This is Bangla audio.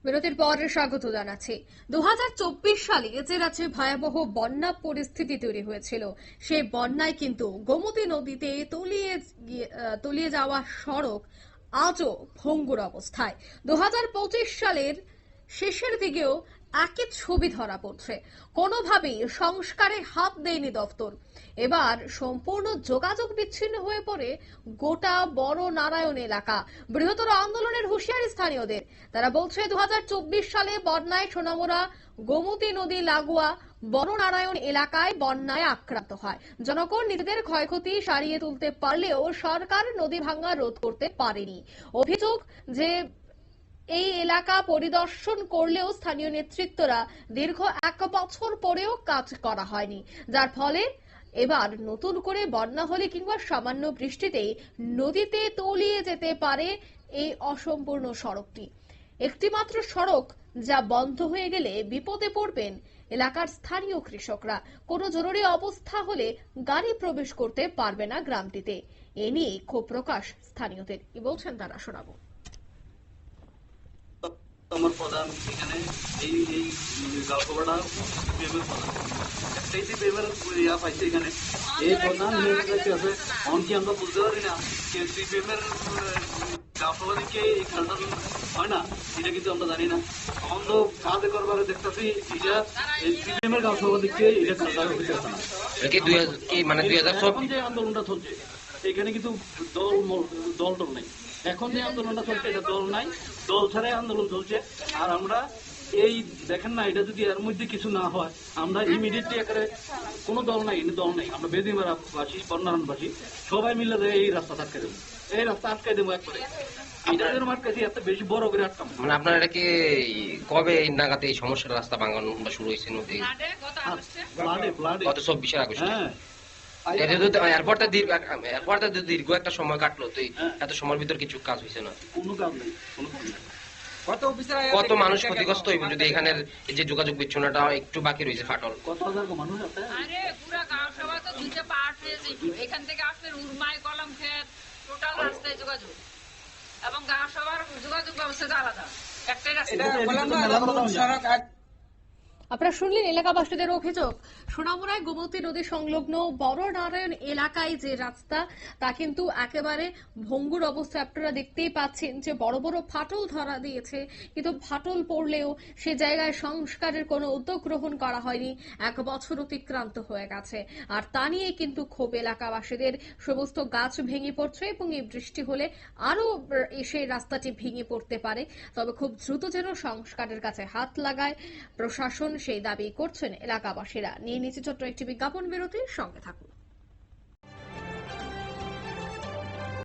বিরতির পর স্বাগত জানাচ্ছি। 2024 সালে যে রাজ্যে ভয়াবহ বন্যা পরিস্থিতি তৈরি হয়েছিল, সেই বন্যায় কিন্তু গোমতী নদীতে তলিয়ে যাওয়া সড়ক আজও ভঙ্গুর অবস্থায়। 2025 সালের শেষের দিকেও একই ছবি ধরা পড়ছে। কোনোভাবেই সংস্কারে হাত দেয়নি দপ্তর। এবার সম্পূর্ণ যোগাযোগ বিচ্ছিন্ন হয়ে পড়ে গোটা বড় নারায়ণ এলাকা। বৃহত্তর আন্দোলনের হুঁশিয়ারি স্থানীয়দের। তারা বলছে 2024 সালে বন্যায় সোনামুড়া গোমতী নদী লাগোয়া বড় নারায়ণ এলাকায় বন্যায় আক্রান্ত হয়। জনগণ নিজেদের ক্ষয়ক্ষতি সারিয়ে তুলতে পারলেও সরকার নদী ভাঙা রোধ করতে পারেনি। অভিযোগ যে এই এলাকা পরিদর্শন করলেও স্থানীয় নেতৃত্বরা দীর্ঘ 1 বছর পরেও কাজ করা হয়নি, যার ফলে এবার নতুন করে বন্যা হলে কিংবা সামান্য বৃষ্টিতেই নদীতে তলিয়ে যেতে পারে এই অসম্পূর্ণ সড়কটি। একটি মাত্র সড়ক যা বন্ধ হয়ে গেলে বিপদে পড়বেন এলাকার স্থানীয় কৃষকরা। কোনো জরুরি অবস্থা হলে গাড়ি প্রবেশ করতে পারবে না গ্রামটিতে। এ নিয়ে ক্ষোভ প্রকাশ স্থানীয়দের। কি বলছেন তারা, শোনাবো। আমার প্রধান এখানে এই এই গালকোবাটা প্রেমের প্রধান একটাই যে প্রেমের ইয়া পাইছে এখানে এই প্রধান আছে অনকি আমরা বুঝতে পারি না যে প্রেমের গালকোবা দিকে এই খেলাটা হয় না, এটা কিন্তু আমরা জানি না। তখন তো কাজ করবার দেখতেছি এটা এই প্রেমের গালকোবা দিকে এটা খেলাটা হইতেছে না। মানে 2000 যে আন্দোলনটা চলছে এখানে কিন্তু দল নেই। এখন যে আন্দোলনটা চলছে এটা দল নাই, দল ছাড়াই আন্দোলন চলছে। আর আমরা এই দেখেন না, এটা যদি এর মধ্যে কিছু না হয় আমরা ইমিডিয়েটলি একেবারে কোনো দল নাই আমরা বেদিমারাবাসী বন্যারণবাসী সবাই মিলে এই রাস্তা আটকে দেবো, এই রাস্তা আটকে দেবো একবারে। এটাদের আটকাছি এত বেশি বড় করে আটকাম। মানে আপনার এটা কি কবে নাগাদ এই সমস্যার রাস্তা ভাঙানো বা শুরু হয়েছে নদী? গত 24 আগস্ট। হ্যাঁ, এরপর তো দীর্ঘ একটা সময় কাটলো, তো এত সময়ের ভিতর কিছু কাজ হয়েছে না? কোনো কাজ নেই, কোনো কাজ নেই। কত মানুষ ক্ষতিগ্রস্ত হইব যদি এখানের যে যোগাযোগ বিচ্ছিন্নতা একটু বাকি রয়েছে ফাটল? কত হাজার মানুষ আছে। আরে পুরা গাঁও সভা তো দুইটা পার্ট হয়ে যাইব। এখান থেকে আসলে উরমাই কলম ক্ষেত টোটাল রাস্তায় যোগাযোগ এবং গাঁও সভার যোগাযোগ ব্যবস্থা আলাদা। একটাই রাস্তা। আপনারা শুনলেন এলাকাবাসীদের অভিযোগ। সোনামুড়ায় গোমতী নদী সংলগ্ন বড় নারায়ণ এলাকায় যে রাস্তা তা কিন্তু একেবারে ভঙ্গুর অবস্থা। আপনারা দেখতেই পাচ্ছেন যে বড় বড় ফাটল ধরা দিয়েছে, কিন্তু ফাটল পড়লেও সে জায়গায় সংস্কারের কোনো উদ্যোগ গ্রহণ করা হয়নি। 1 বছর অতিক্রান্ত হয়ে গেছে, আর তা নিয়ে কিন্তু ক্ষোভ এলাকাবাসীদের। সমস্ত গাছ ভেঙে পড়ছে এবং এই বৃষ্টি হলে আরো সেই রাস্তাটি ভেঙে পড়তে পারে। তবে খুব দ্রুত যেন সংস্কারের কাছে হাত লাগায় প্রশাসন, সেই দাবি করছেন এলাকাবাসীরা। নিয়ে নিচে ছোট্ট একটি বিজ্ঞাপন বিরতির সঙ্গে থাকুন।